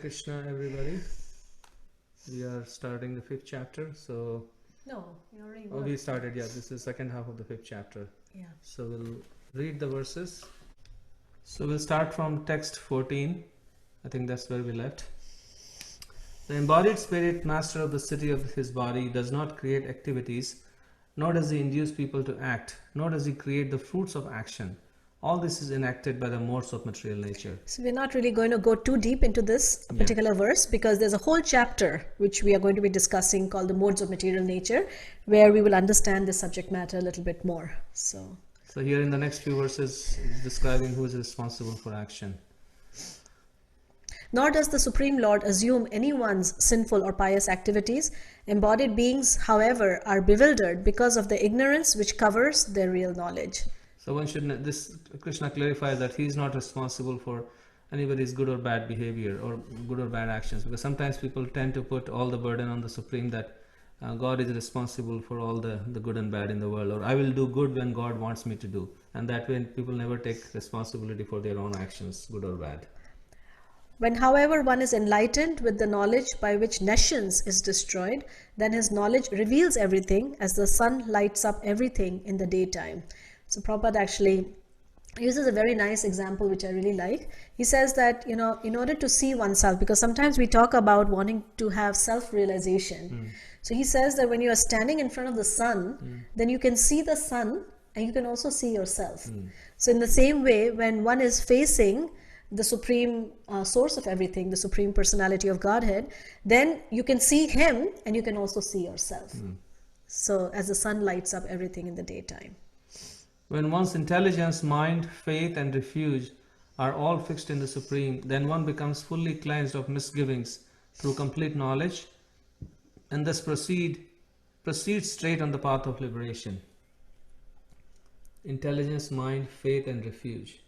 Krishna, everybody. We are starting the 5th chapter. So, no, you already oh, we started. Yeah, this is the second half of the 5th chapter. Yeah. So we'll read the verses. So we'll start from text 14. I think that's where we left. The embodied spirit, master of the city of his body, does not create activities, nor does he induce people to act, nor does he create the fruits of action. All this is enacted by the modes of material nature. So we're not really going to go too deep into this particular verse, because there's a whole chapter which we are going to be discussing called the modes of material nature, where we will understand the subject matter a little bit more. So here in the next few verses, it's describing who is responsible for action. Nor does the Supreme Lord assume anyone's sinful or pious activities. Embodied beings, however, are bewildered because of the ignorance which covers their real knowledge. So one should, this Krishna clarifies that he is not responsible for anybody's good or bad behavior or good or bad actions, because sometimes people tend to put all the burden on the Supreme, that God is responsible for all the good and bad in the world, or I will do good when God wants me to do, and that way people never take responsibility for their own actions, good or bad. When, however, one is enlightened with the knowledge by which nescience is destroyed, then his knowledge reveals everything as the sun lights up everything in the daytime. So Prabhupada actually uses a very nice example which I really like. He says that, in order to see oneself, because sometimes we talk about wanting to have self-realization. So he says that when you are standing in front of the sun, then you can see the sun and you can also see yourself. So in the same way, when one is facing the supreme source of everything, the supreme personality of Godhead, then you can see him and you can also see yourself. So as the sun lights up everything in the daytime. When one's intelligence, mind, faith and refuge are all fixed in the Supreme, then one becomes fully cleansed of misgivings through complete knowledge, and thus proceeds straight on the path of liberation. Intelligence, mind, faith and refuge.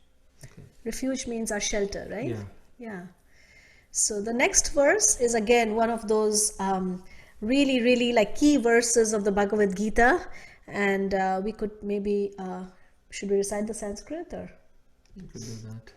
Okay. Refuge means our shelter, right? Yeah. Yeah. So the next verse is again one of those really, really like key verses of the Bhagavad-Gita. And we could maybe, should we recite the Sanskrit or? You could do that.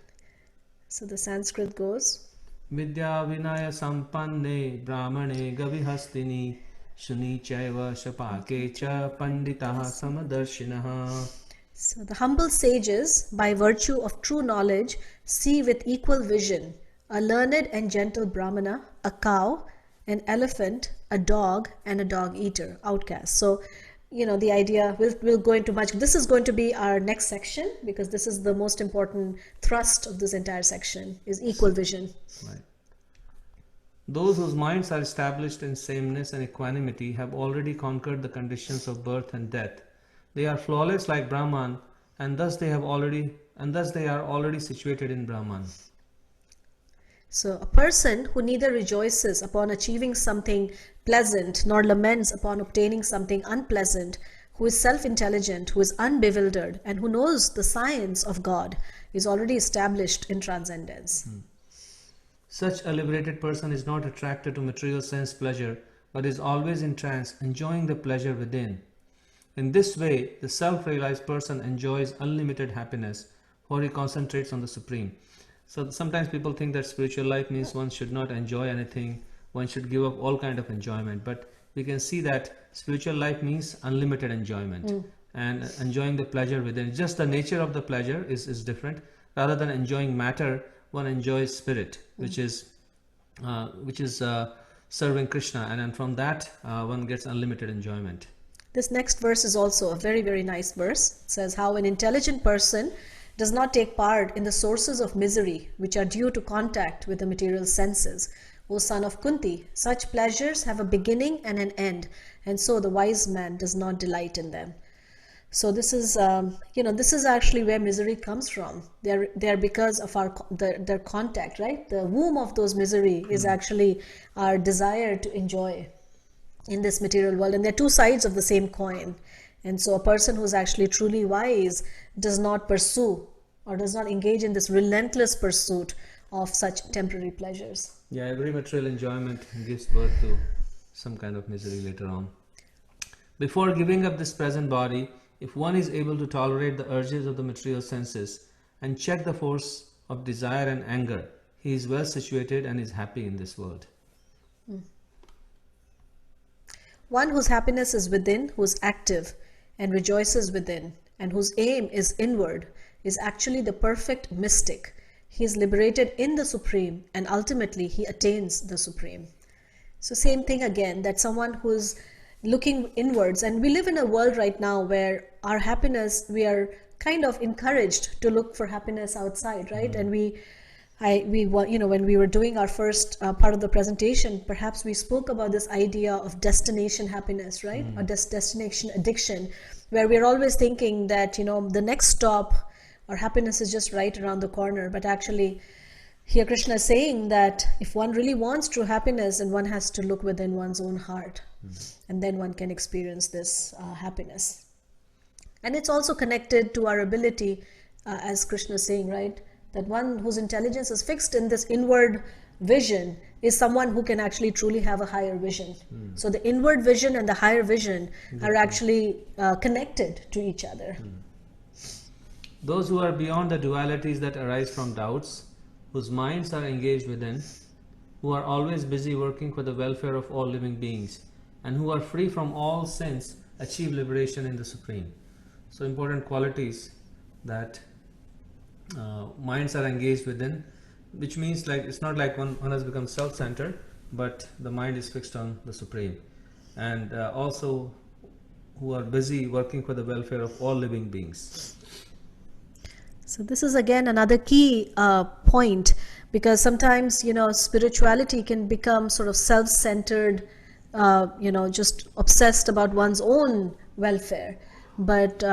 So the Sanskrit goes, Vidya vinaya sampanne brahmane gavihastini shuni chaiva shapake cha panditaha samadarshinaha. So the humble sages, by virtue of true knowledge, see with equal vision a learned and gentle brahmana, a cow, an elephant, a dog, and a dog eater, outcast. So the idea, we'll go into much. This is going to be our next section, because this is the most important thrust of this entire section, is equal vision. Right. Those whose minds are established in sameness and equanimity have already conquered the conditions of birth and death. They are flawless like Brahman, and thus they are already situated in Brahman. So a person who neither rejoices upon achieving something pleasant nor laments upon obtaining something unpleasant, who is self-intelligent, who is unbewildered, and who knows the science of God, is already established in transcendence. Such a liberated person is not attracted to material sense pleasure, but is always in trance, enjoying the pleasure within. In this way, the self-realized person enjoys unlimited happiness, for he concentrates on the Supreme. So sometimes people think that spiritual life means one should not enjoy anything, one should give up all kind of enjoyment. But we can see that spiritual life means unlimited enjoyment and enjoying the pleasure within. Just the nature of the pleasure is different. Rather than enjoying matter, one enjoys spirit, which is serving Krishna, and then from that one gets unlimited enjoyment. This next verse is also a very, very nice verse. It says how an intelligent person does not take part in the sources of misery which are due to contact with the material senses. O son of Kunti, such pleasures have a beginning and an end, and so the wise man does not delight in them. So this is, this is actually where misery comes from. They're because of their contact, right? The womb of those misery is actually our desire to enjoy in this material world, and they're two sides of the same coin. And so a person who's actually truly wise does not pursue or does not engage in this relentless pursuit of such temporary pleasures. Yeah, every material enjoyment gives birth to some kind of misery later on. Before giving up this present body, if one is able to tolerate the urges of the material senses and check the force of desire and anger, he is well situated and is happy in this world. One whose happiness is within, who is active and rejoices within, and whose aim is inward, is actually the perfect mystic. He is liberated in the Supreme, and ultimately he attains the Supreme. So same thing again, that someone who's looking inwards, and we live in a world right now where our happiness, we are kind of encouraged to look for happiness outside, right? And when we were doing our first part of the presentation, perhaps we spoke about this idea of destination happiness, right? Or destination addiction, where we're always thinking that, the next stop, our happiness is just right around the corner. But actually, here Krishna is saying that if one really wants true happiness, then one has to look within one's own heart, and then one can experience this happiness. And it's also connected to our ability, as Krishna is saying, right, that one whose intelligence is fixed in this inward vision is someone who can actually truly have a higher vision. So the inward vision and the higher vision are actually connected to each other. Those who are beyond the dualities that arise from doubts, whose minds are engaged within, who are always busy working for the welfare of all living beings, and who are free from all sins, achieve liberation in the Supreme. So important qualities that minds are engaged within, which means like it's not like one has become self-centered, but the mind is fixed on the Supreme, and also who are busy working for the welfare of all living beings. So this is again another key point, because sometimes spirituality can become sort of self-centered, just obsessed about one's own welfare. But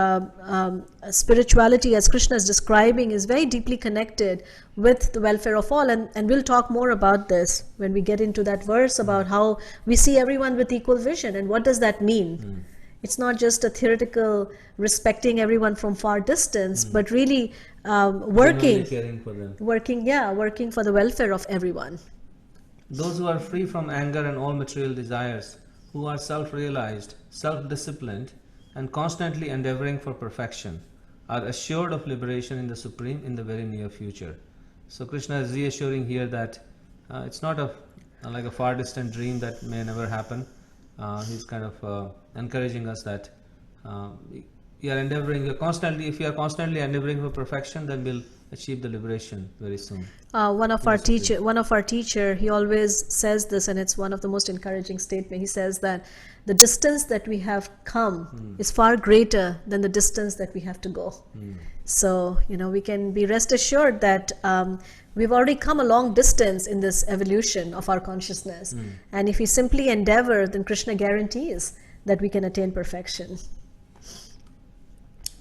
spirituality, as Krishna is describing, is very deeply connected with the welfare of all, and we'll talk more about this when we get into that verse about how we see everyone with equal vision, and what does that mean. It's not just a theoretical respecting everyone from far distance, but really working for the welfare of everyone. Those who are free from anger and all material desires, who are self-realized, self-disciplined, and constantly endeavoring for perfection, are assured of liberation in the Supreme in the very near future. So Krishna is reassuring here that it's not like a far distant dream that may never happen. He's kind of encouraging us that we are endeavoring, if you are constantly endeavoring for perfection, then we'll achieve the liberation very soon. One of our teacher, he always says this, and it's one of the most encouraging statements. He says that the distance that we have come is far greater than the distance that we have to go. So, we can be rest assured that we've already come a long distance in this evolution of our consciousness. And if we simply endeavor, then Krishna guarantees that we can attain perfection.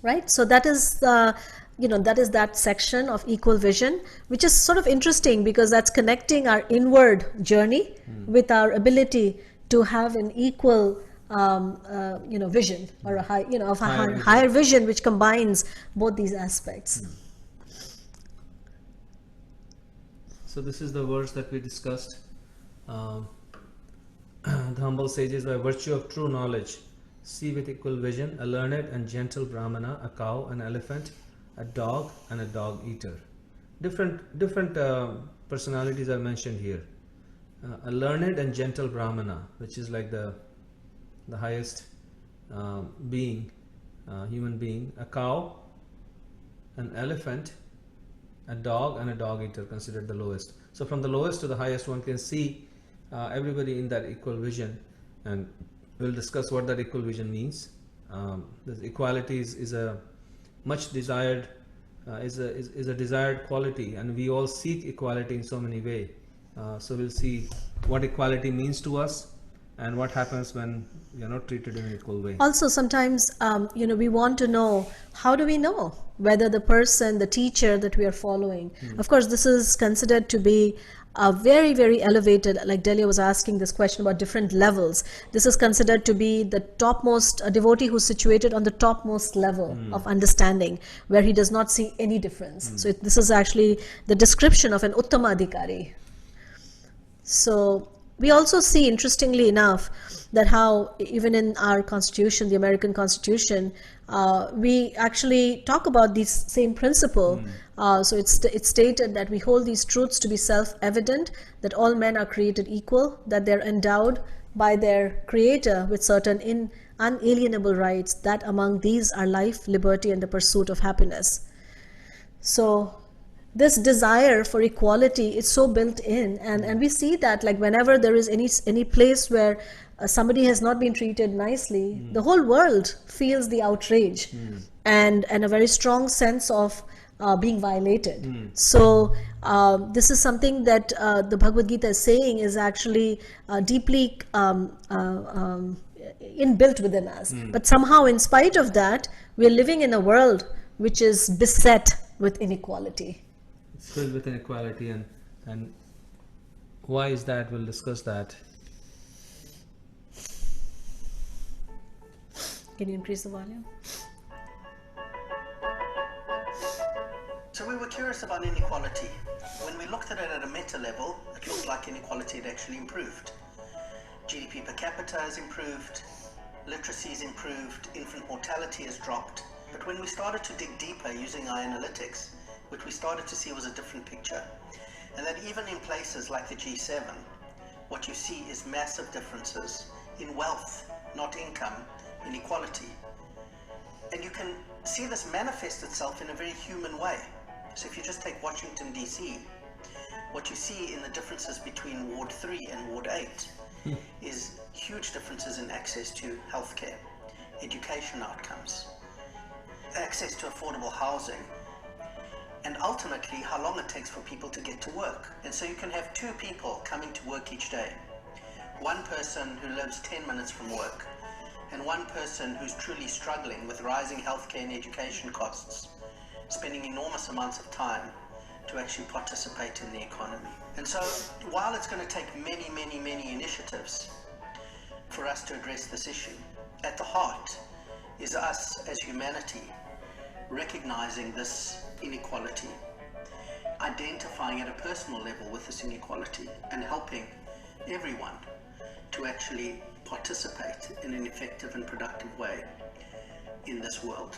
Right? So that is that section of equal vision, which is sort of interesting because that's connecting our inward journey with our ability to have an equal vision, or a higher vision, which combines both these aspects. So this is the verse that we discussed. The humble sages, by virtue of true knowledge, see with equal vision a learned and gentle Brahmana, a cow, an elephant, a dog, and a dog eater. Different personalities are mentioned here. A learned and gentle Brahmana, which is like the highest being, human being, a cow, an elephant, a dog, and a dog eater, considered the lowest. So from the lowest to the highest, one can see everybody in that equal vision, and we'll discuss what that equal vision means. This equality is a much desired, is a desired quality, and we all seek equality in so many ways. So we'll see what equality means to us, and what happens when we are not treated in an equal way. Also, sometimes we want to know, how do we know whether the person, the teacher that we are following, of course this is considered to be a very, very elevated, like Delia was asking this question about different levels. This is considered to be the topmost, a devotee who's situated on the topmost level of understanding, where he does not see any difference. So this is actually the description of an Uttama Adhikari. So we also see, interestingly enough, that how even in our constitution, the American Constitution, we actually talk about this same principle. So it's stated that we hold these truths to be self-evident, that all men are created equal, that they're endowed by their creator with certain unalienable rights, that among these are life, liberty, and the pursuit of happiness. So this desire for equality is so built in, and we see that, like, whenever there is any place where somebody has not been treated nicely, the whole world feels the outrage and a very strong sense of being violated. So this is something that the Bhagavad-Gita is saying is actually deeply inbuilt within us. But somehow, in spite of that, we're living in a world which is beset with inequality. It's filled with inequality, and why is that? We'll discuss that. Can you increase the volume? So we were curious about inequality. When we looked at it at a meta level, it looked like inequality had actually improved. GDP per capita has improved, literacy has improved, infant mortality has dropped. But when we started to dig deeper using our analytics, what we started to see was a different picture. And that even in places like the G7, what you see is massive differences in wealth, not income, inequality. And you can see this manifest itself in a very human way. So if you just take Washington, D.C., what you see in the differences between Ward 3 and Ward 8 is huge differences in access to healthcare, education outcomes, access to affordable housing, and ultimately how long it takes for people to get to work. And so you can have two people coming to work each day. One person who lives 10 minutes from work, and one person who's truly struggling with rising healthcare and education costs, spending enormous amounts of time to actually participate in the economy. And so while it's going to take many, many, many initiatives for us to address this issue, at the heart is us as humanity recognizing this inequality, identifying at a personal level with this inequality, and helping everyone to actually participate in an effective and productive way in this world.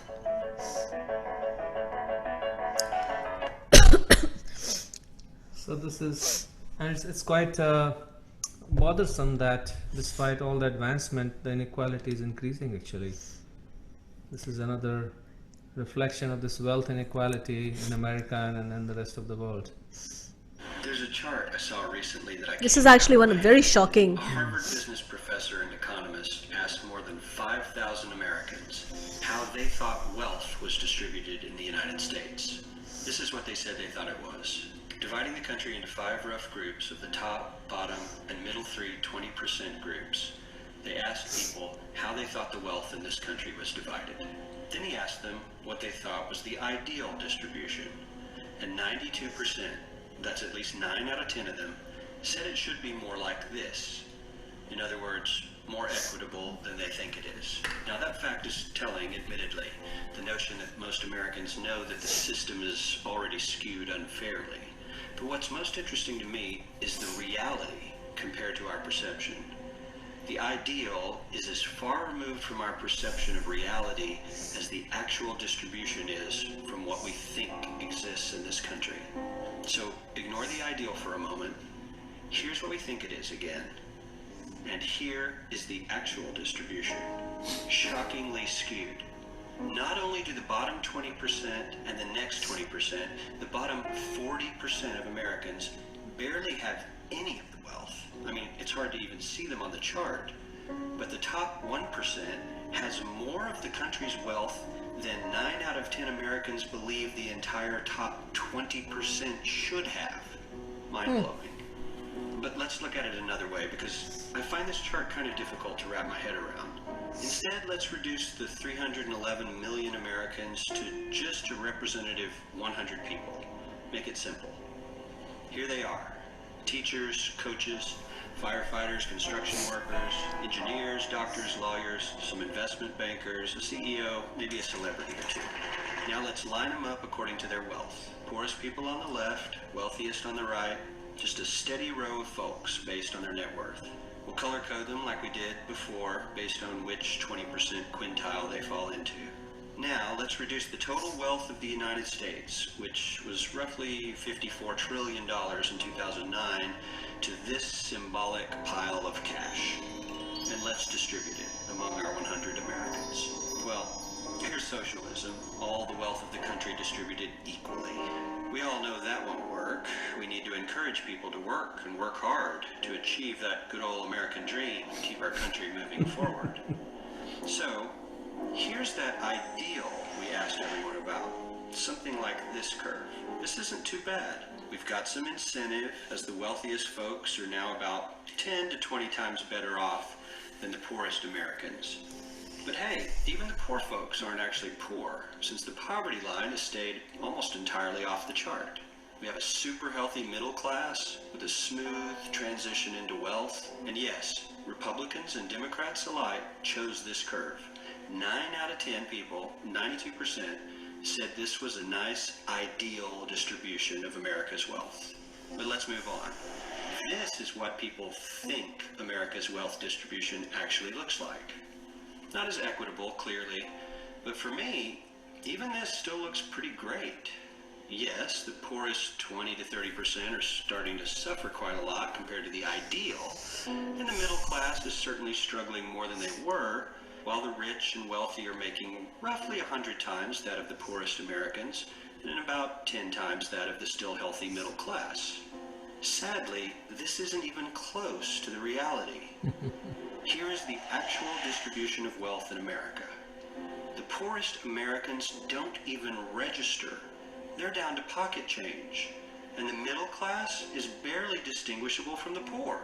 So this is, and it's quite bothersome that despite all the advancement, the inequality is increasing actually. This is another reflection of this wealth inequality in America and in the rest of the world. There's a chart I saw recently that I This is actually one very shocking. A Harvard business professor and economist asked more than 5,000 Americans how they thought wealth was distributed in the United States. This is what they said they thought it was. Dividing the country into 5 rough groups of the top, bottom, and middle 3 20% groups, they asked people how they thought the wealth in this country was divided. Then he asked them what they thought was the ideal distribution, and 92%, that's at least 9 out of 10 of them, said it should be more like this. In other words, more equitable than they think it is. Now that fact is telling, admittedly, the notion that most Americans know that the system is already skewed unfairly. But what's most interesting to me is the reality compared to our perception. The ideal is as far removed from our perception of reality as the actual distribution is from what we think exists in this country. So ignore the ideal for a moment. Here's what we think it is again. And here is the actual distribution, shockingly skewed. Not only do the bottom 20% and the next 20%, the bottom 40% of Americans barely have any of the wealth. I mean, it's hard to even see them on the chart. But the top 1% has more of the country's wealth than 9 out of 10 Americans believe the entire top 20% should have. Mind-blowing. But let's look at it another way, because I find this chart kind of difficult to wrap my head around. Instead, let's reduce the 311 million Americans to just a representative 100 people. Make it simple. Here they are. Teachers, coaches, firefighters, construction workers, engineers, doctors, lawyers, some investment bankers, a CEO, maybe a celebrity or two. Now let's line them up according to their wealth. Poorest people on the left, wealthiest on the right. just a steady row of folks based on their net worth. We'll color code them like we did before based on which 20% quintile they fall into. Now, let's reduce the total wealth of the United States, which was roughly $54 trillion in 2009, to this symbolic pile of cash. And let's distribute it among our 100 Americans. Well, here's socialism, all the wealth of the country distributed equally. We all know that won't work. We need to encourage people to work and work hard to achieve that good old American dream and keep our country moving forward. So, here's that ideal we asked everyone about. Something like this curve. This isn't too bad. We've got some incentive, as the wealthiest folks are now about 10 to 20 times better off than the poorest Americans. But hey, even the poor folks aren't actually poor, since the poverty line has stayed almost entirely off the chart. We have a super healthy middle class with a smooth transition into wealth. And yes, Republicans and Democrats alike chose this curve. 9 out of 10 people, 92%, said this was a nice, ideal distribution of America's wealth. But let's move on. This is what people think America's wealth distribution actually looks like. Not as equitable, clearly, but for me, even this still looks pretty great. Yes, the poorest 20 to 30% are starting to suffer quite a lot compared to the ideal, and the middle class is certainly struggling more than they were, while the rich and wealthy are making roughly 100 times that of the poorest Americans, and about 10 times that of the still healthy middle class. Sadly, this isn't even close to the reality. Here is the actual distribution of wealth in America. The poorest Americans don't even register. They're down to pocket change, and the middle class is barely distinguishable from the poor.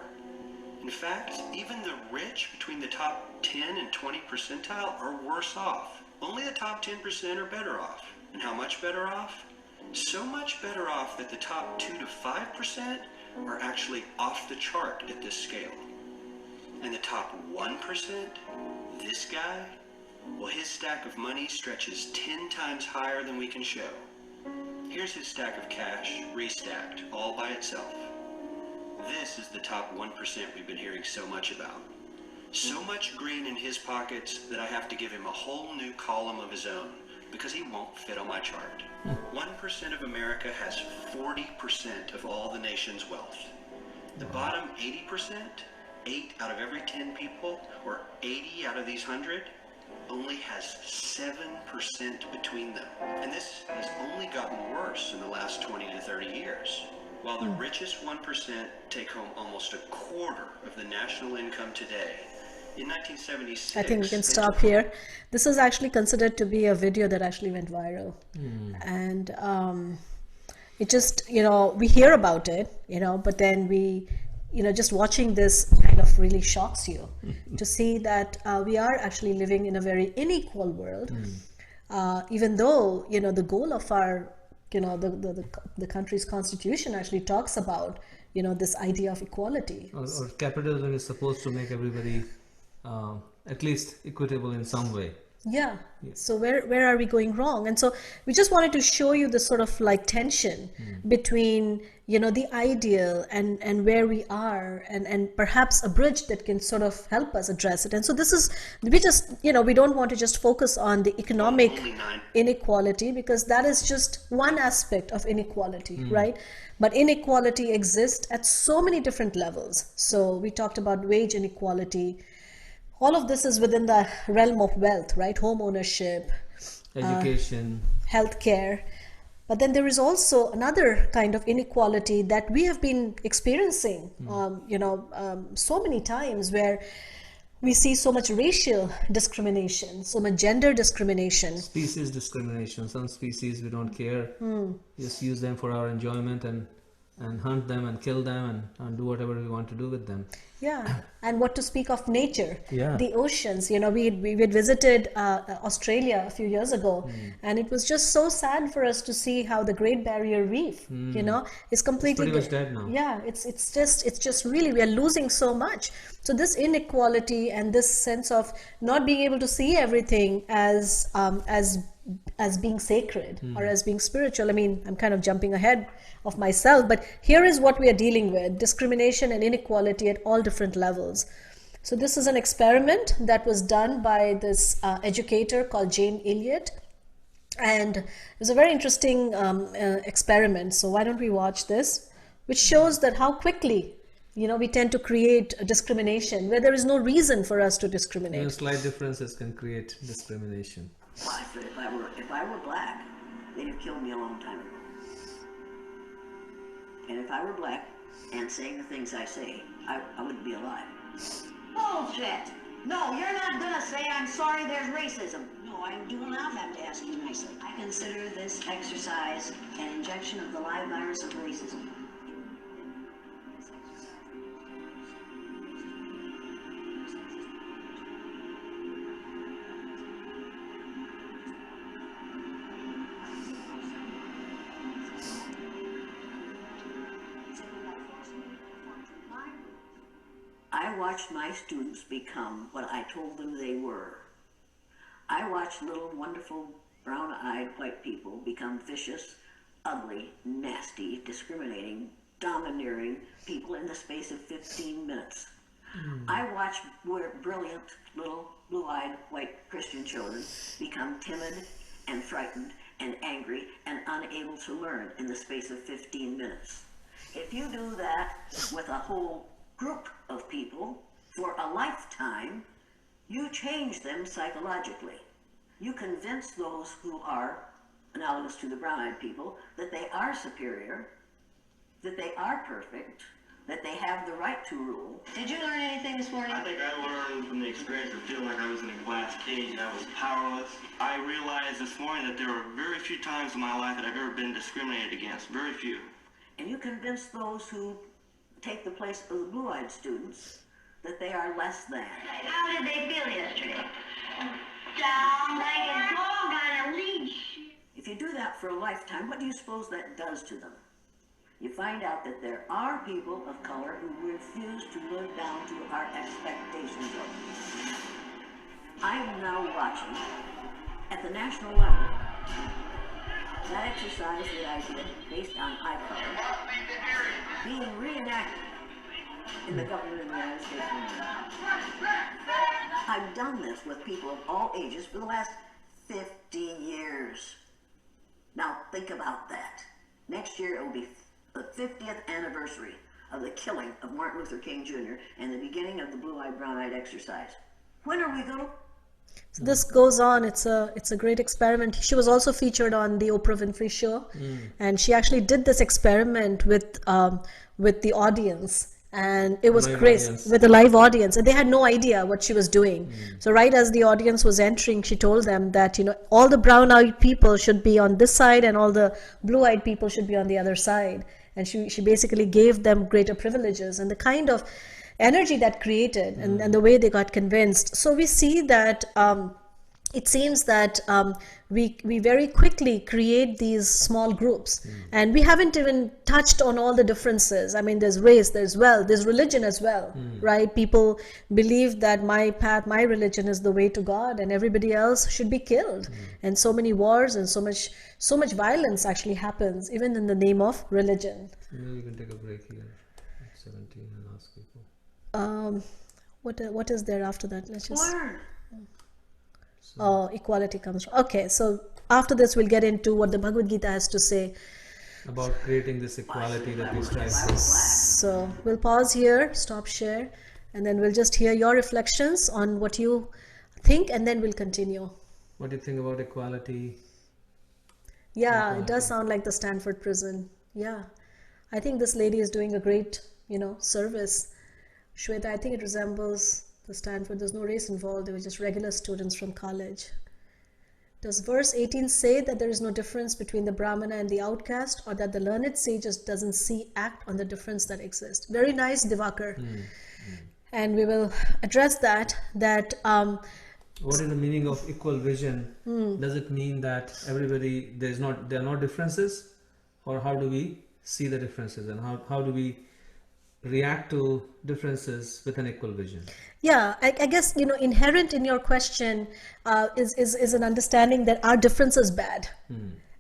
In fact, even the rich between the top 10 and 20 percentile are worse off. Only the top 10% are better off. And how much better off? So much better off that the top 2 to 5% are actually off the chart at this scale. And the top 1%, this guy, well, his stack of money stretches 10 times higher than we can show. Here's his stack of cash, restacked, all by itself. This is the top 1% we've been hearing so much about. So much green in his pockets that I have to give him a whole new column of his own, because he won't fit on my chart. 1% of America has 40% of all the nation's wealth. The bottom 80%, 8 out of every 10 people, or 80 out of these 100, only has 7% between them. And this has only gotten worse in the last 20 to 30 years. While the richest 1% take home almost a quarter of the national income today, in 1976... I think we can stop here. This is actually considered to be a video that actually went viral. And it just, we hear about it, but then we, just watching this kind of really shocks you to see that we are actually living in a very unequal world, even though, the goal of our the country's constitution actually talks about, this idea of equality. Or capitalism is supposed to make everybody at least equitable in some way. Yeah. So where are we going wrong? And so we just wanted to show you the sort of like tension between, the ideal and where we are, and perhaps a bridge that can sort of help us address it. And so this is, we just, we don't want to just focus on the economic inequality, because that is just one aspect of inequality, right? But inequality exists at so many different levels. So we talked about wage inequality. All of this is within the realm of wealth, right? Home ownership, education, healthcare. But then there is also another kind of inequality that we have been experiencing, so many times, where we see so much racial discrimination, so much gender discrimination. Species discrimination. Some species we don't care. Just use them for our enjoyment and hunt them and kill them and do whatever we want to do with them. Yeah, and what to speak of nature, Yeah. the oceans. We had visited Australia a few years ago, and it was just so sad for us to see how the Great Barrier Reef, is completely It's pretty much dead now. Yeah, it's just really, we are losing so much. So this inequality and this sense of not being able to see everything as as being sacred or as being spiritual. I mean, I'm kind of jumping ahead of myself, but here is what we are dealing with: discrimination and inequality at all different levels. So this is an experiment that was done by this educator called Elliott, and it was a very interesting experiment. So why don't we watch this, which shows that how quickly, you know, we tend to create a discrimination where there is no reason for us to discriminate. You know, slight differences can create discrimination. I said if I were black, they'd have killed me a long time ago. And if I were black and saying the things I say, I wouldn't be alive. Bullshit! No, you're not gonna say I'm sorry there's racism. No, I do not have to ask you nicely. I consider this exercise an injection of the live virus of racism. I watched my students become what I told them they were. I watched little, wonderful, brown-eyed white people become vicious, ugly, nasty, discriminating, domineering people in the space of 15 minutes. I watched brilliant, little, blue-eyed, white Christian children become timid and frightened and angry and unable to learn in the space of 15 minutes. If you do that with a whole group of people for a lifetime, you change them psychologically. You convince those who are analogous to the brown-eyed people that they are superior, that they are perfect, that they have the right to rule. Did you learn anything this morning? I think I learned from the experience of feeling like I was in a glass cage and I was powerless. I realized this morning that there were very few times in my life that I've ever been discriminated against. Very few. And you convince those who take the place of the blue-eyed students that they are less than. How did they feel yesterday? Down like a dog on a leash. If you do that for a lifetime, what do you suppose that does to them? You find out that there are people of color who refuse to live down to our expectations of them. I'm now watching, at the national level, that exercise that I did based on eye color being reenacted in the government of the United States of America. I've done this with people of all ages for the last 50 years. Now think about that. Next year it will be the 50th anniversary of the killing of Martin Luther King Jr. and the beginning of the blue-eyed, brown-eyed exercise. When are we going to... So this goes on. It's a great experiment. She was also featured on the Oprah Winfrey Show, and she actually did this experiment with the audience, and it was crazy, with a live audience, and they had no idea what she was doing. So right as the audience was entering, she told them that, you know, all the brown-eyed people should be on this side and all the blue-eyed people should be on the other side, and she basically gave them greater privileges, and the kind of energy that created and the way they got convinced. So we see that it seems that we very quickly create these small groups, and we haven't even touched on all the differences. I mean, there's race, there's wealth, there's religion as well, right? People believe that my path, my religion is the way to God, and everybody else should be killed. And so many wars and so much violence actually happens even in the name of religion. Maybe we can take a break here at 17 and ask people. What is there after that? Let's just... Learn. Oh, equality comes from... Okay, so after this we'll get into what the Bhagavad-Gita has to say about creating this equality that we strive for. So we'll pause here, stop share, and then we'll just hear your reflections on what you think, and then we'll continue. What do you think about equality? Yeah, it does sound like the Stanford prison. Yeah, I think this lady is doing a great, service. Shweta, I think it resembles the Stanford. There's no race involved. They were just regular students from college. Does verse 18 say that there is no difference between the Brahmana and the outcast, or that the learned sage just doesn't act on the difference that exists? Very nice, Divakar. And we will address that. What is the meaning of equal vision? Does it mean that everybody, there are no differences? Or how do we see the differences, and how do we react to differences with an equal vision. Yeah, I guess, inherent in your question is an understanding that our difference is bad.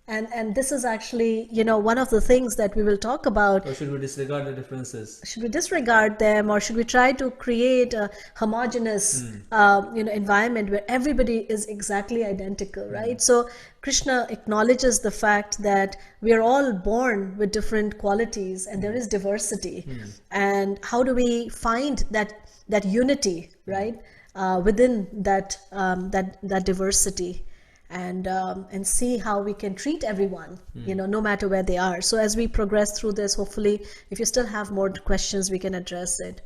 And this is actually, one of the things that we will talk about. Or should we disregard the differences? Should we disregard them, or should we try to create a homogeneous, environment where everybody is exactly identical, right? So Krishna acknowledges the fact that we are all born with different qualities, and there is diversity. And how do we find that unity, right, within that diversity? And see how we can treat everyone, no matter where they are. So as we progress through this, hopefully, if you still have more questions, we can address it.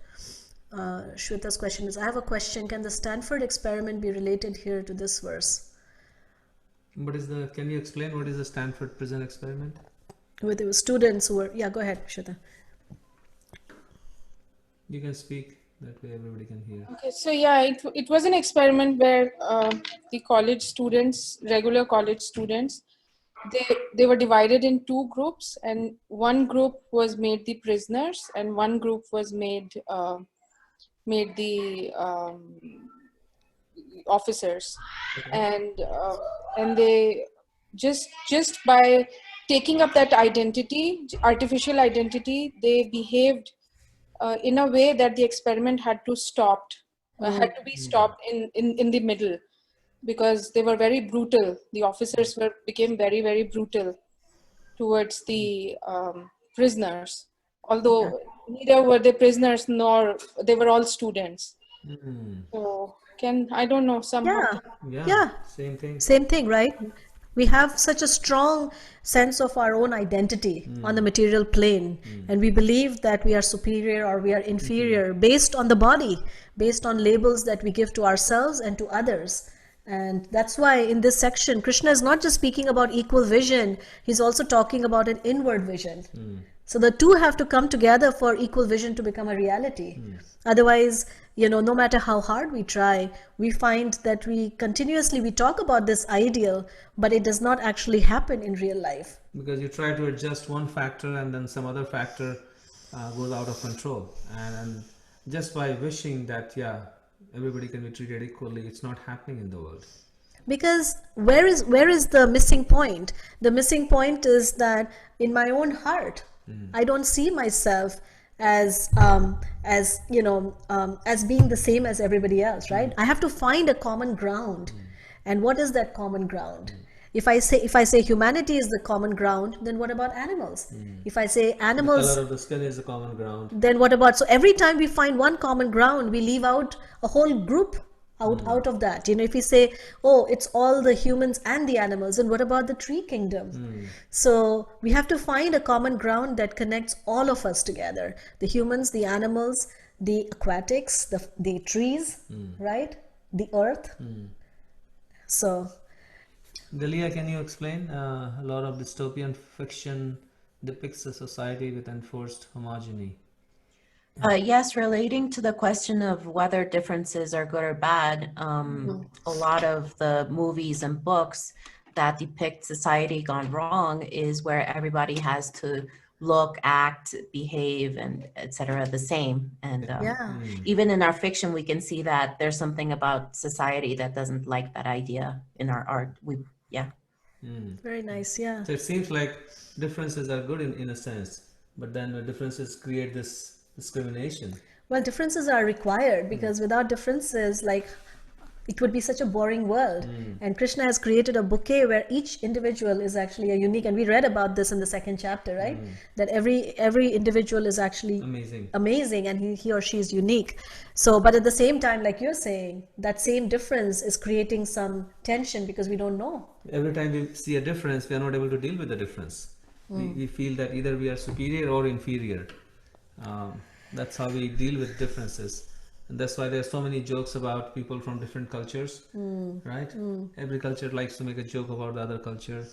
Shweta's question is, I have a question. Can the Stanford experiment be related here to this verse? Can you explain what is the Stanford prison experiment? With the students who were, yeah, go ahead, Shweta. You can speak. That way everybody can hear. Okay, so yeah, it was an experiment where the college students, regular college students, they were divided in two groups, and one group was made the prisoners, and one group was made the officers. Okay. And they just by taking up that identity, artificial identity, they behaved in a way that the experiment had to be stopped in the middle, because they were very brutal. The officers became very, very brutal towards the prisoners, although neither were they prisoners nor they were all students. So I don't know, somehow. Yeah. Same thing, right? We have such a strong sense of our own identity on the material plane, and we believe that we are superior or we are inferior based on the body, based on labels that we give to ourselves and to others. And that's why in this section, Krishna is not just speaking about equal vision, he's also talking about an inward vision. So the two have to come together for equal vision to become a reality. Otherwise, no matter how hard we try, we find that we talk about this ideal, but it does not actually happen in real life. Because you try to adjust one factor and then some other factor goes out of control. And just by wishing that, everybody can be treated equally, it's not happening in the world. Because where is the missing point? The missing point is that in my own heart, I don't see myself as being the same as everybody else, right? I have to find a common ground. And what is that common ground? If I say humanity is the common ground, then what about animals? If I say animals, the color of the skin is the common ground, then what about, so every time we find one common ground, we leave out a whole group out of that. If we say, oh, it's all the humans and the animals, and what about the tree kingdom? So we have to find a common ground that connects all of us together, the humans, the animals, the aquatics, the trees, right, the earth. So Delia, can you explain? A lot of dystopian fiction depicts a society with enforced homogeny. Yes, relating to the question of whether differences are good or bad, a lot of the movies and books that depict society gone wrong is where everybody has to look, act, behave, and etc. the same. And even in our fiction, we can see that there's something about society that doesn't like that idea in our art. Very nice, yeah. So it seems like differences are good in a sense, but then the differences create this discrimination. Well, differences are required, because without differences, it would be such a boring world. And Krishna has created a bouquet where each individual is actually a unique, and we read about this in the second chapter, right? That every individual is actually amazing, and he or she is unique. So, but at the same time, like you're saying, that same difference is creating some tension because we don't know. Every time we see a difference, we are not able to deal with the difference. We feel that either we are superior or inferior. That's how we deal with differences. And that's why there are so many jokes about people from different cultures, right? Every culture likes to make a joke about the other culture.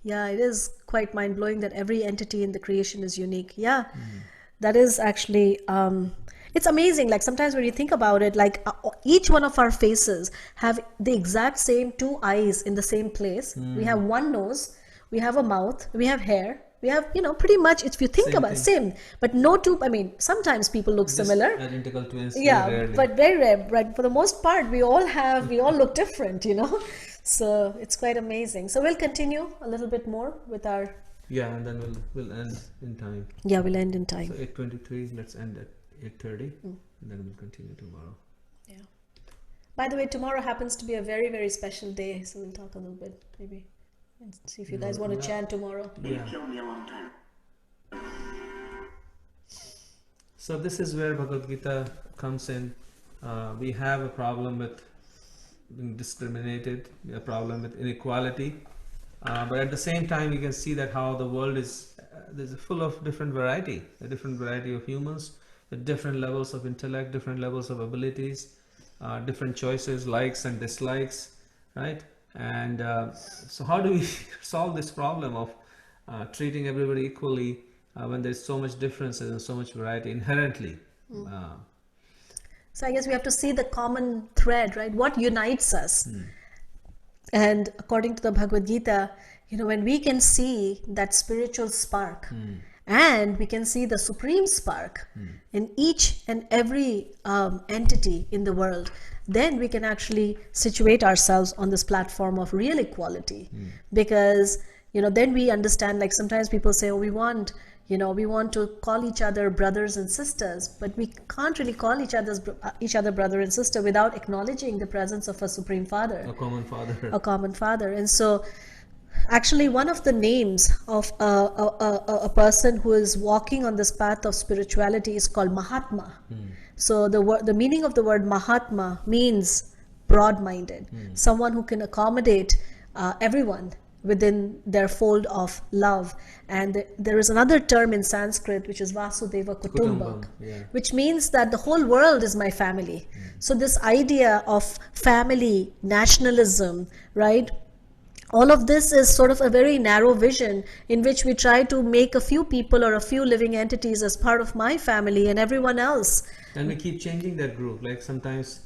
Yeah, it is quite mind-blowing that every entity in the creation is unique. Yeah, that is actually, it's amazing. Like sometimes when you think about it, each one of our faces have the exact same two eyes in the same place. We have one nose, we have a mouth, we have hair, We have, pretty much, if you think Same about thing. same, but no two, I mean, sometimes people look Just similar. identical twins. very Yeah, rarely. but very rare. But for the most part, we all look different, So it's quite amazing. So we'll continue a little bit more with our, Yeah, and then we'll end in time. we'll end in So time. 8:23. Let's end at 8:30, and then we'll continue tomorrow. Yeah. By the way, tomorrow happens to be a very, very special day. So we'll talk a little bit, maybe, and see if you guys want to chant tomorrow. They killed me a long time. So this is where Bhagavad-Gita comes in. We have a problem with being discriminated, a problem with inequality, but at the same time, you can see that how the world is there's full of different variety, a different variety of humans with different levels of intellect, different levels of abilities, different choices, likes and dislikes, right? And so how do we solve this problem of treating everybody equally when there's so much differences and so much variety inherently? So I guess we have to see the common thread, right? What unites us? And according to the Bhagavad-Gita, when we can see that spiritual spark, and we can see the supreme spark in each and every entity in the world, then we can actually situate ourselves on this platform of real equality. Because then we understand, like sometimes people say, oh, we want to call each other brothers and sisters, but we can't really call each other brother and sister without acknowledging the presence of a supreme father, A common father. a common father. And so actually one of the names of a person who is walking on this path of spirituality is called Mahatma. So the meaning of the word Mahatma means broad-minded, someone who can accommodate everyone within their fold of love. And there is another term in Sanskrit which is Vasudeva Kutumbak, yeah. which means that the whole world is my family. So this idea of family, nationalism, right? All of this is sort of a very narrow vision in which we try to make a few people or a few living entities as part of my family, and everyone else. And we keep changing that group. Like sometimes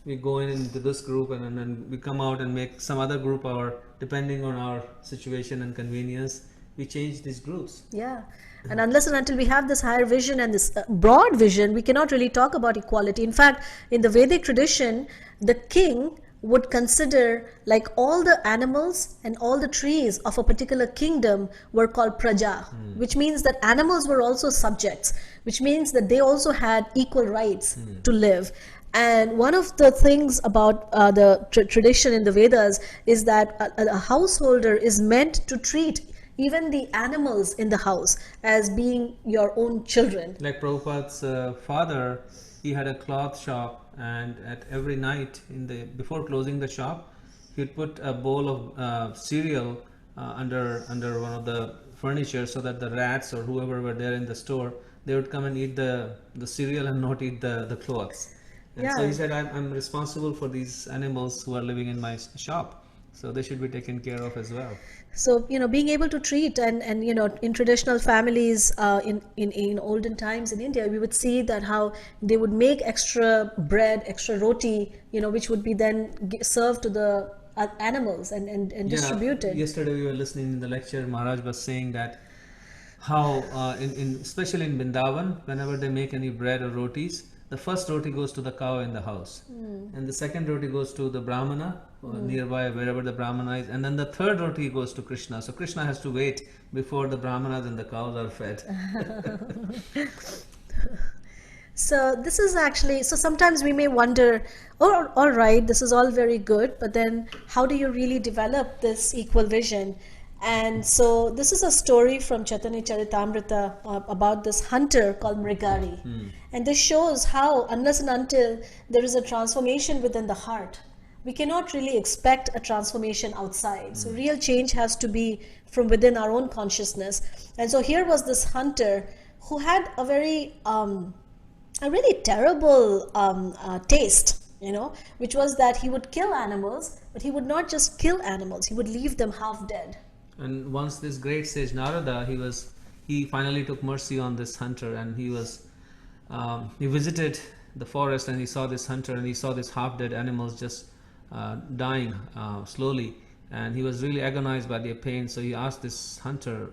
we go into this group and then we come out and make some other group, or depending on our situation and convenience, we change these groups. Yeah. And unless and until we have this higher vision and this broad vision, we cannot really talk about equality. In fact, in the Vedic tradition, the king would consider like all the animals and all the trees of a particular kingdom were called praja, which means that animals were also subjects, which means that they also had equal rights to live. And one of the things about the tradition in the Vedas is that a householder is meant to treat even the animals in the house as being your own children. Like Prabhupada's father, he had a cloth shop, and at every night before closing the shop, he'd put a bowl of cereal under one of the furniture, so that the rats or whoever were there in the store, they would come and eat the cereal and not eat the clothes. And so he said, I'm responsible for these animals who are living in my shop, so they should be taken care of as well. So, being able to treat and in traditional families in olden times in India, we would see that how they would make extra bread, extra roti, which would be then served to the animals and distributed. Yesterday we were listening in the lecture, Maharaj was saying that how especially in Vrindavan, whenever they make any bread or rotis, the first roti goes to the cow in the house, and the second roti goes to the Brahmana nearby, wherever the Brahmana is, and then the third roti goes to Krishna. So Krishna has to wait before the Brahmanas and the cows are fed. So this is actually, so sometimes we may wonder, oh, all right, this is all very good, but then how do you really develop this equal vision? And so this is a story from Chaitanya Charitamrita about this hunter called Mrgari. And this shows how, unless and until there is a transformation within the heart, we cannot really expect a transformation outside. So real change has to be from within our own consciousness. And so here was this hunter who had a really terrible taste, which was that he would kill animals, but he would not just kill animals, he would leave them half dead. And once this great sage Narada, he finally took mercy on this hunter, and he visited the forest, and he saw this hunter, and he saw these half dead animals just dying slowly, and he was really agonized by their pain. So he asked this hunter,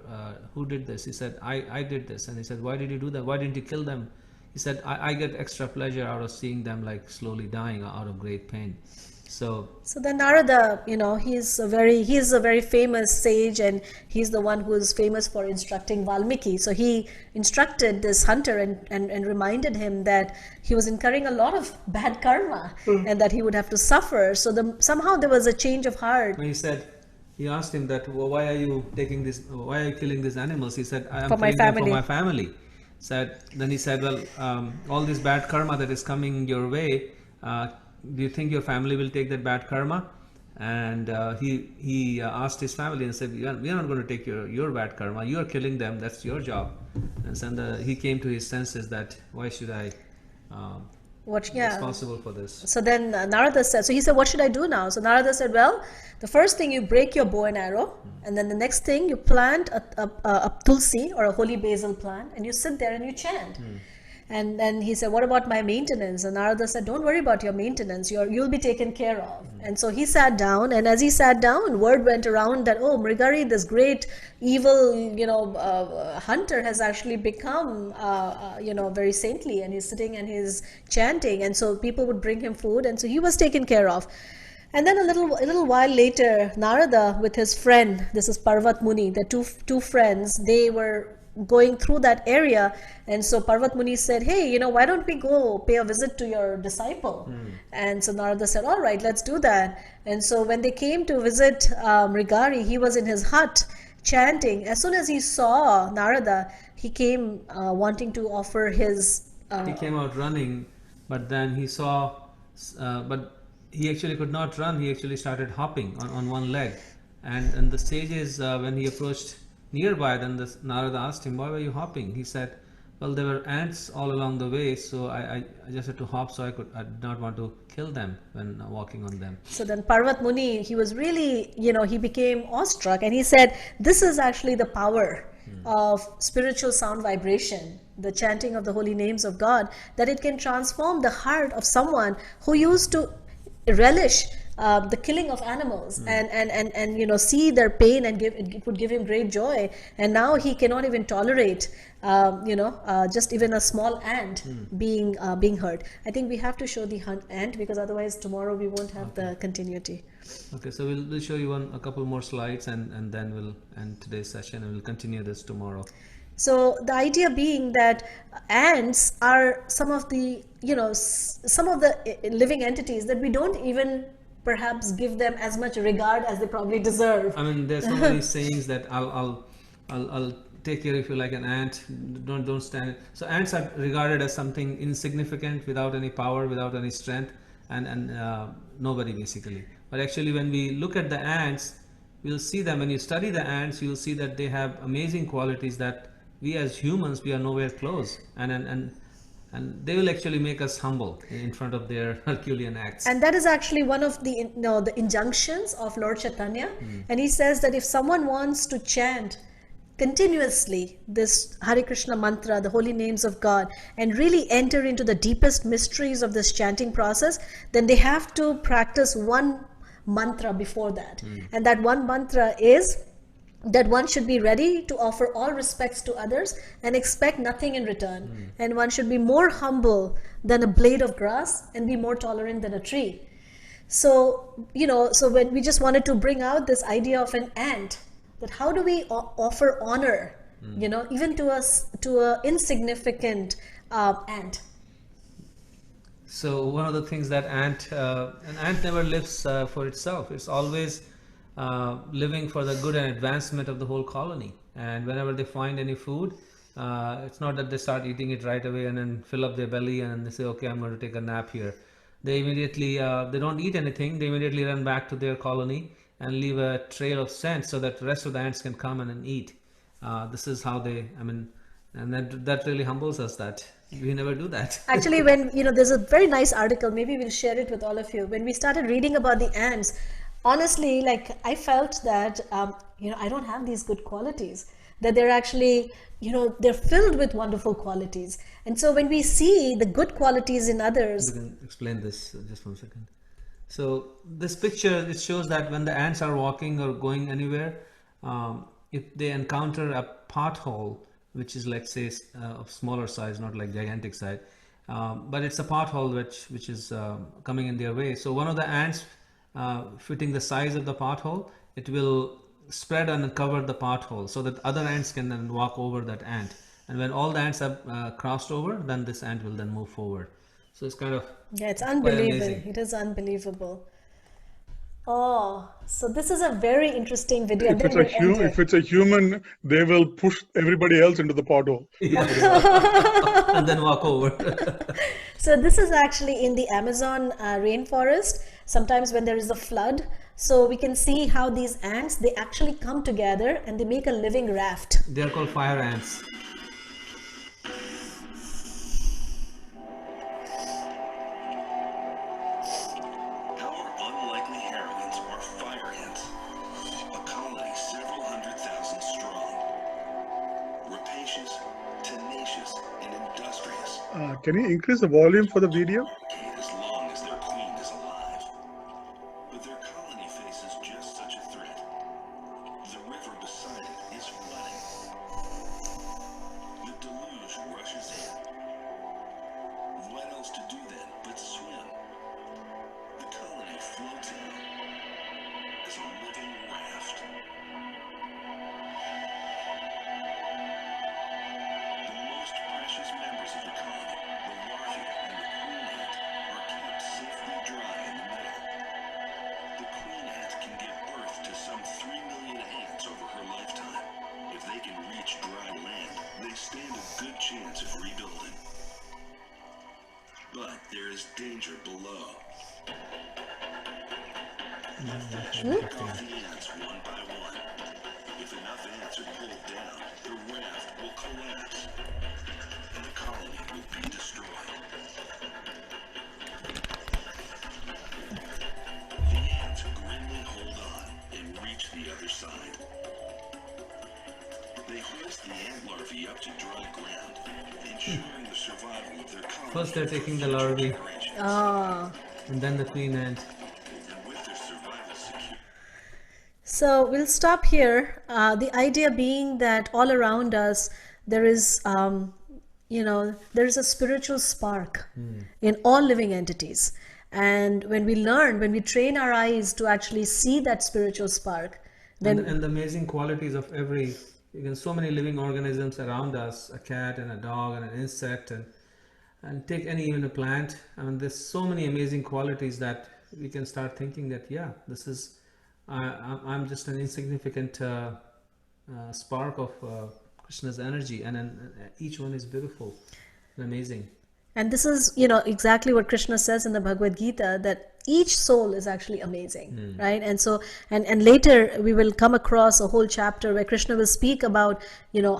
who did this? He said, I did this. And he said, why did you do that? Why didn't you kill them? He said, I get extra pleasure out of seeing them like slowly dying out of great pain. So then Narada, he's a very famous sage, and he's the one who is famous for instructing Valmiki. So he instructed this hunter and reminded him that he was incurring a lot of bad karma and that he would have to suffer. So somehow there was a change of heart. He asked him that, well, why are you killing these animals? He said, I am For my killing them family. for my family. Then he said, well, all this bad karma that is coming your way, do you think your family will take that bad karma? And he asked his family and said, we are not going to take your bad karma. You are killing them. That's your job. And so he came to his senses that why should I be responsible for this? So then Narada said, so he said, what should I do now? So Narada said, well, the first thing, you break your bow and arrow, and then the next thing, you plant a tulsi or a holy basil plant, and you sit there and you chant. And then he said, what about my maintenance? And Narada said, don't worry about your maintenance. You'll be taken care of. And so he sat down, and as he sat down, word went around that, oh, Mrgari, this great evil, hunter has actually become, very saintly, and he's sitting and he's chanting. And so people would bring him food, and so he was taken care of. And then a little while later, Narada with his friend, this is Parvat Muni, the two friends, they were going through that area, and so Parvat Muni said, hey, why don't we go pay a visit to your disciple? And so Narada said, all right, let's do that. And so when they came to visit Mrgari, he was in his hut chanting. As soon as he saw Narada, he came wanting to offer his he came out running, but then he saw but he actually could not run. He actually started hopping on one leg, and the sages, when he approached nearby, then Narada asked him, why were you hopping? He said, well, there were ants all along the way, so I just had to hop, so I did not want to kill them when walking on them. So then Parvat Muni, he was really, he became awestruck, and he said, this is actually the power of spiritual sound vibration, the chanting of the holy names of God, that it can transform the heart of someone who used to relish the killing of animals and see their pain, and it would give him great joy, and now he cannot even tolerate just even a small ant being hurt. I think we have to show the ant, because otherwise tomorrow we won't have the continuity. Okay, so we'll show you a couple more slides, and then we'll end today's session, and we'll continue this tomorrow. So the idea being that ants are some of the living entities that we don't even perhaps give them as much regard as they probably deserve. I mean, there's so many sayings that I'll take care of you like an ant. Don't stand it. So ants are regarded as something insignificant, without any power, without any strength, and nobody basically. But actually, when we look at the ants, we'll see them. When you study the ants, you'll see that they have amazing qualities that we as humans, we are nowhere close, and they will actually make us humble in front of their Herculean acts. And that is actually one of the the injunctions of Lord Chaitanya. And he says that if someone wants to chant continuously this Hare Krishna mantra, the holy names of God, and really enter into the deepest mysteries of this chanting process, then they have to practice one mantra before that. And that one mantra is that one should be ready to offer all respects to others and expect nothing in return. And one should be more humble than a blade of grass and be more tolerant than a tree. So, so when we just wanted to bring out this idea of an ant, that how do we offer honor, even to a insignificant ant. So one of the things that an ant never lives for itself. It's always living for the good and advancement of the whole colony. And whenever they find any food, it's not that they start eating it right away and then fill up their belly and they say, okay, I'm going to take a nap here. They immediately, they don't eat anything. They immediately run back to their colony and leave a trail of scent so that the rest of the ants can come in and eat. This is how they, and that really humbles us that we never do that. Actually, when, there's a very nice article, maybe we'll share it with all of you. When we started reading about the ants, honestly, like I felt that, I don't have these good qualities, that they're actually, they're filled with wonderful qualities. And so when we see the good qualities in others. You can explain this just 1 second. So this picture, it shows that when the ants are walking or going anywhere, if they encounter a pothole, which is like say of smaller size, not like gigantic size, but it's a pothole which is coming in their way. So one of the ants fitting the size of the pothole, it will spread and cover the pothole so that other ants can then walk over that ant. And when all the ants have crossed over, then this ant will then move forward. So it's kind of it's quite unbelievable. amazing. It is unbelievable. Oh, so this is a very interesting video. And If then it's a we'll end if it. it's a human, they will push everybody else into the pothole. And then walk over. So this is actually in the Amazon rainforest. Sometimes when there is a flood, so we can see how these ants, they actually come together and they make a living raft. They are called fire ants. Our unlikely heroines are fire ants, a colony several 100,000 strong. Rapacious, tenacious, and industrious. Can you increase the volume for the video? As long as their queen is alive. But their colony faces just such a threat. The river beside it is flooding. The deluge rushes in. What else to do then but swim? The colony floats out as a living raft. The most precious members of the colony, the larvae and the queen ant, are kept safely dry in the middle. The queen ant can give birth to some 3 million ants over her lifetime. If they can reach dry land, they stand a good chance of rebuilding. But there is danger below. Pick off the ants one by one. If enough ants are pulled down, the raft will collapse, and the colony will be destroyed. The ants grimly hold on and reach the other side. They hoist the ant larvae up to dry ground, ensuring the survival of their colony. First they're taking the larvae, and then the queen ant. And with their survival secure. So we'll stop here. The idea being that all around us there is, there is a spiritual spark in all living entities. And when we learn, when we train our eyes to actually see that spiritual spark, then And the amazing qualities of every, so many living organisms around us, a cat and a dog and an insect, and take any even a plant. I mean, there's so many amazing qualities that we can start thinking that, yeah, this is, I'm just an insignificant spark of Krishna's energy, and each one is beautiful and amazing. And this is, exactly what Krishna says in the Bhagavad-Gita, that each soul is actually amazing, right? And so, and later we will come across a whole chapter where Krishna will speak about,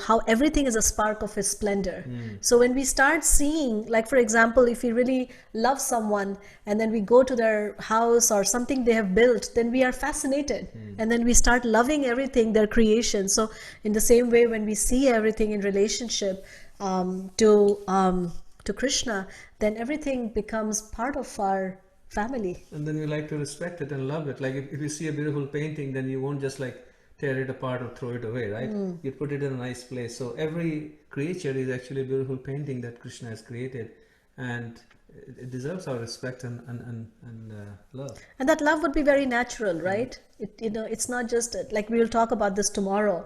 how everything is a spark of his splendor. So when we start seeing, like for example, if we really love someone and then we go to their house or something they have built, then we are fascinated. And then we start loving everything, their creation. So in the same way, when we see everything in relationship to Krishna, then everything becomes part of our family. And then you like to respect it and love it. Like if you see a beautiful painting, then you won't just like tear it apart or throw it away, right? You put it in a nice place. So every creature is actually a beautiful painting that Krishna has created, and it deserves our respect and love. And that love would be very natural, right? It's not just like we will talk about this tomorrow,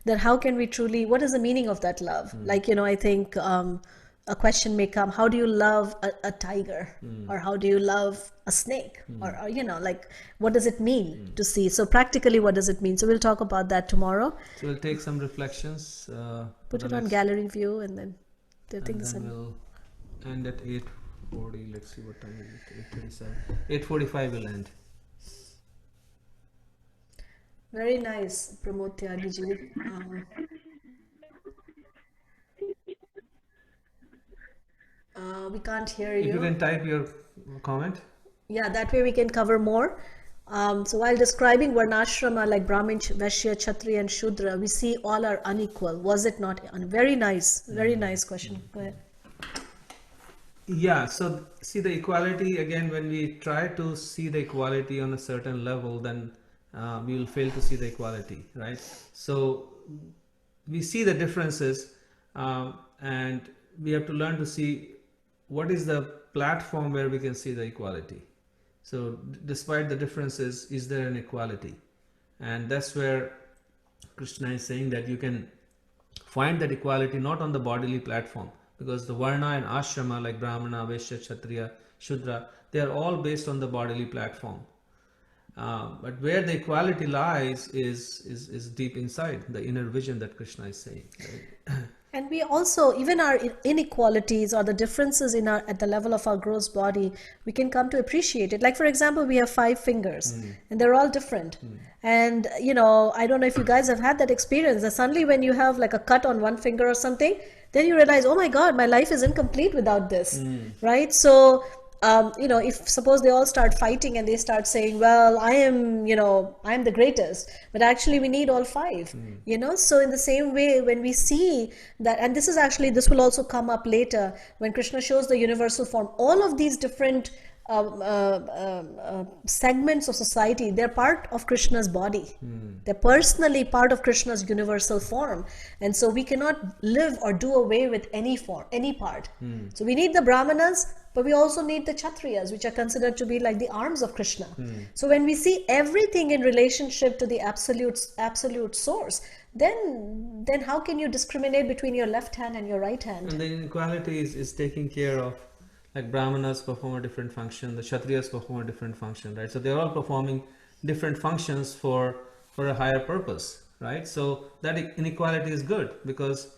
that how can we truly, what is the meaning of that love? Like, I think a question may come, how do you love a tiger? Or how do you love a snake? Or like, what does it mean to see? So practically, what does it mean? So we'll talk about that tomorrow. So we'll take some reflections. Put it on gallery view, and then the things. And then we'll end at 8:40. Let's see what time is it. 8:37. 8:45 will end. Very nice, Pramod Tyagiji. We can't hear you. If you can type your comment. Yeah, that way we can cover more. So while describing Varnashrama like Brahmin, Vaishya, Kshatriya and Shudra, we see all are unequal. Was it not? Very nice question. Go ahead. Yeah, so see the equality again, when we try to see the equality on a certain level, then we will fail to see the equality, right? So we see the differences, and we have to learn to see what is the platform where we can see the equality. So despite the differences, is there an equality? And that's where Krishna is saying that you can find that equality not on the bodily platform, because the varna and ashrama like Brahmana, Vaishya, Kshatriya, Shudra, they are all based on the bodily platform. But where the equality lies is deep inside, the inner vision that Krishna is saying. Right? And we also, even our inequalities or the differences in our, at the level of our gross body, we can come to appreciate it. Like, for example, we have 5 fingers and they're all different. And, you know, I don't know if you guys have had that experience that suddenly when you have like a cut on one finger or something, then you realize, oh my God, my life is incomplete without this, right? So, you know, if suppose they all start fighting and they start saying, well, I am, you know, I'm the greatest, but actually we need all 5, you know. So in the same way, when we see that, and this is actually, this will also come up later when Krishna shows the universal form, all of these different segments of society, they're part of Krishna's body. They're personally part of Krishna's universal form. And so we cannot live or do away with any form, any part. So we need the Brahmanas, but we also need the Kshatriyas, which are considered to be like the arms of Krishna. So when we see everything in relationship to the absolute source, then how can you discriminate between your left hand and your right hand? And the inequality is taking care of, like Brahmanas perform a different function, the Kshatriyas perform a different function, right? So they're all performing different functions for a higher purpose, right? So that inequality is good, because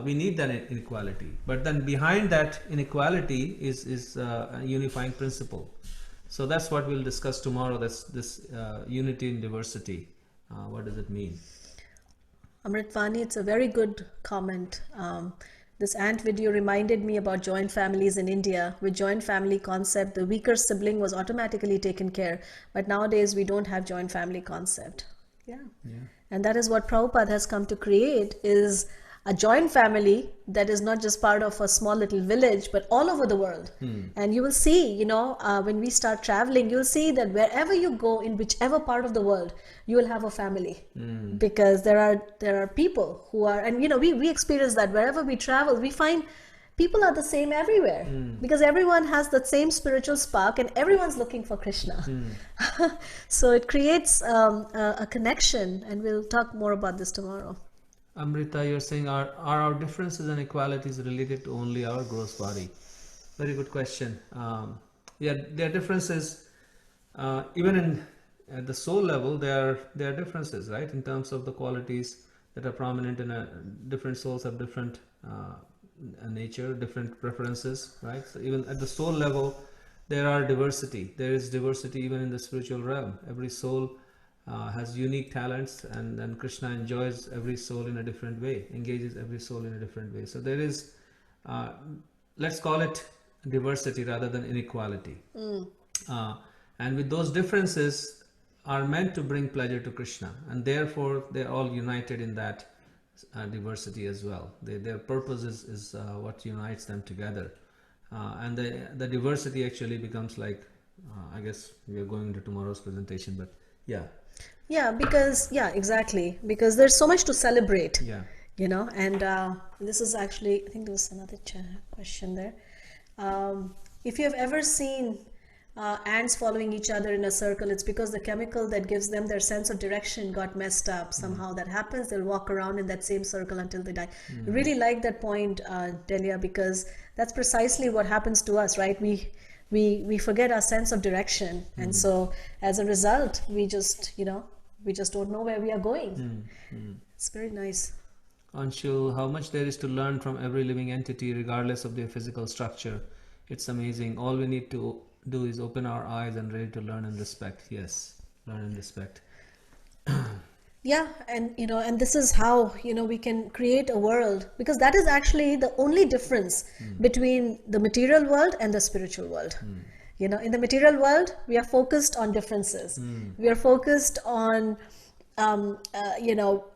we need that inequality. But then behind that inequality is a unifying principle. So that's what we'll discuss tomorrow. That's this unity in diversity. What does it mean? Amritvani, it's a very good comment. This ant video reminded me about joint families in India. With joint family concept, the weaker sibling was automatically taken care. But nowadays, we don't have joint family concept. Yeah. And that is what Prabhupada has come to create, is a joint family that is not just part of a small little village, but all over the world. And you will see, you know, when we start traveling, you'll see that wherever you go, in whichever part of the world, you will have a family. Because there are people who are, and you know, we experience that wherever we travel, we find people are the same everywhere, because everyone has that same spiritual spark and everyone's looking for Krishna. So it creates a connection, and we'll talk more about this tomorrow. Amrita, you're saying, are our differences and equalities related to only our gross body? Very good question. Yeah, there are differences even in at the soul level. There are differences, right, in terms of the qualities that are prominent in different souls have different nature, different preferences, right? So even at the soul level, there are diversity. There is diversity even in the spiritual realm. Every soul has unique talents, and Krishna enjoys every soul in a different way, engages every soul in a different way. So there is, let's call it diversity rather than inequality. And with those differences are meant to bring pleasure to Krishna, and therefore they're all united in that diversity as well. Their purpose is what unites them together. And the diversity actually becomes like, I guess we are going into tomorrow's presentation, but yeah. Yeah, because, yeah, exactly. Because there's so much to celebrate, Yeah. you know, and this is actually, I think there was another question there. If you have ever seen ants following each other in a circle, it's because the chemical that gives them their sense of direction got messed up. Somehow that happens. They'll walk around in that same circle until they die. I really like that point, Delia, because that's precisely what happens to us, right? We forget our sense of direction, and so as a result, we just, you know, we just don't know where we are going. It's very nice. Anshul, how much there is to learn from every living entity, regardless of their physical structure. It's amazing. All we need to do is open our eyes and ready to learn and respect. Yes, learn and respect. Yeah, and you know, and this is how, you know, we can create a world, because that is actually the only difference between the material world and the spiritual world. You know, in the material world, we are focused on differences. We are focused on, you know,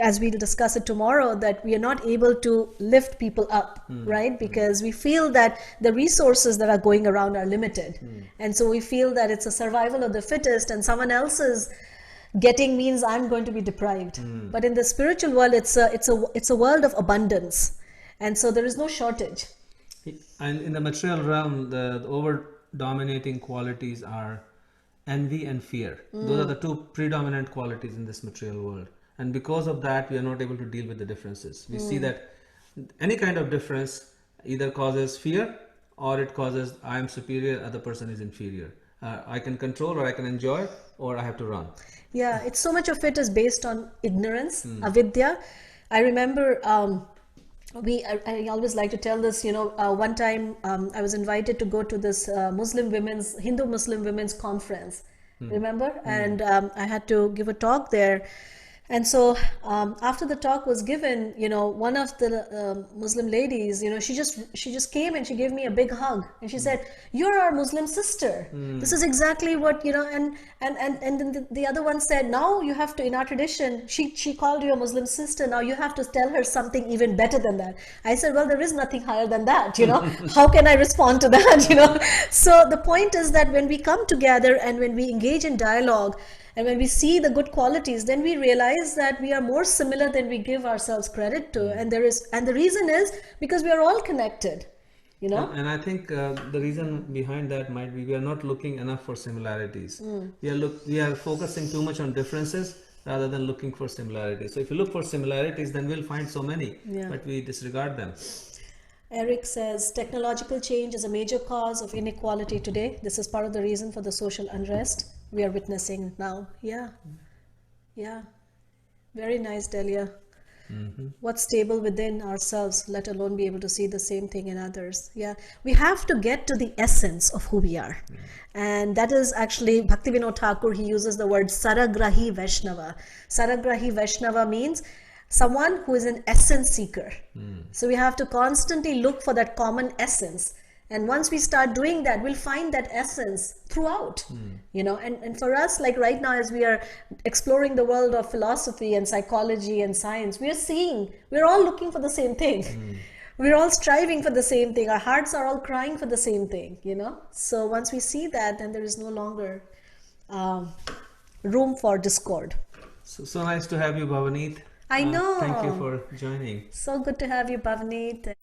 as we'll discuss it tomorrow, that we are not able to lift people up, right? Because we feel that the resources that are going around are limited. And so we feel that it's a survival of the fittest, and someone else's getting means I'm going to be deprived. But in the spiritual world, it's a world of abundance. And so there is no shortage. And in the material realm, the over dominating qualities are envy and fear. Those are the two predominant qualities in this material world. And because of that, we are not able to deal with the differences. We see that any kind of difference either causes fear, or it causes I am superior, other person is inferior. I can control, or I can enjoy, or I have to run. Yeah, it's so much of it is based on ignorance, avidya. I remember I always like to tell this, one time I was invited to go to this Hindu Muslim women's conference, remember? And I had to give a talk there. And so after the talk was given, one of the Muslim ladies, she just came and she gave me a big hug, and she said, "You're our Muslim sister. This is exactly what, and then the other one said, now you have to, in our tradition, she called you a Muslim sister. Now you have to tell her something even better than that." I said, well, there is nothing higher than that, How can I respond to that, So the point is that when we come together and when we engage in dialogue, and when we see the good qualities, then we realize that we are more similar than we give ourselves credit to. And the reason is because we are all connected, And I think the reason behind that might be we are not looking enough for similarities. We are focusing too much on differences rather than looking for similarities. So if you look for similarities, then we'll find so many, but we disregard them. Eric says, technological change is a major cause of inequality today. This is part of the reason for the social unrest we are witnessing now. Yeah. Very nice, Delia. What's stable within ourselves, let alone be able to see the same thing in others. Yeah, we have to get to the essence of who we are. And that is actually, Bhaktivinoda Thakur, he uses the word Saragrahi Vaishnava. Saragrahi Vaishnava means someone who is an essence seeker. So we have to constantly look for that common essence. And once we start doing that, we'll find that essence throughout, and for us, like right now, as we are exploring the world of philosophy and psychology and science, we're all looking for the same thing. We're all striving for the same thing. Our hearts are all crying for the same thing, So once we see that, then there is no longer room for discord. So nice to have you, Bhavanit. I know. Thank you for joining. So good to have you, Bhavanit.